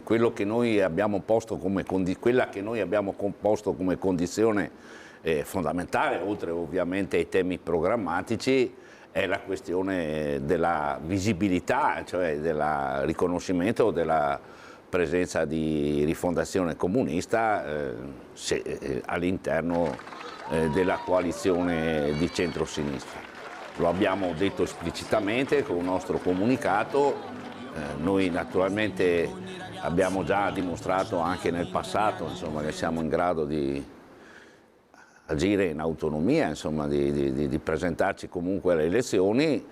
Quello che noi abbiamo posto quella che noi abbiamo posto come condizione fondamentale, oltre ovviamente ai temi programmatici, è la questione della visibilità, cioè del riconoscimento della presenza di Rifondazione Comunista all'interno della coalizione di centrosinistra. Lo abbiamo detto esplicitamente con un nostro comunicato. Noi naturalmente abbiamo già dimostrato anche nel passato, insomma, che siamo in grado di agire in autonomia, insomma, di presentarci comunque alle elezioni.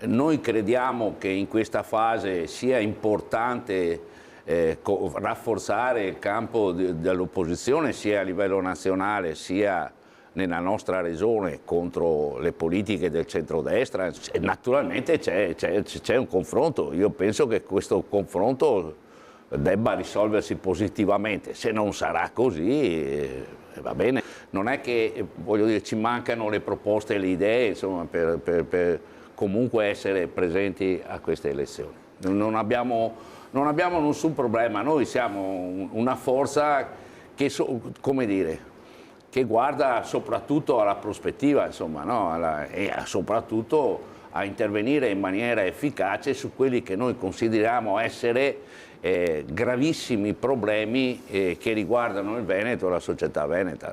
Noi crediamo che in questa fase sia importante rafforzare il campo dell'opposizione sia a livello nazionale sia nella nostra regione contro le politiche del centrodestra. Naturalmente c'è un confronto, io penso che questo confronto debba risolversi positivamente. Se non sarà così va bene, non è che, voglio dire, ci mancano le proposte e le idee, insomma, per comunque essere presenti a queste elezioni. Non abbiamo nessun problema, noi siamo una forza che, come dire, che guarda soprattutto alla prospettiva, insomma, no? E soprattutto a intervenire in maniera efficace su quelli che noi consideriamo essere gravissimi problemi che riguardano il Veneto e la società veneta.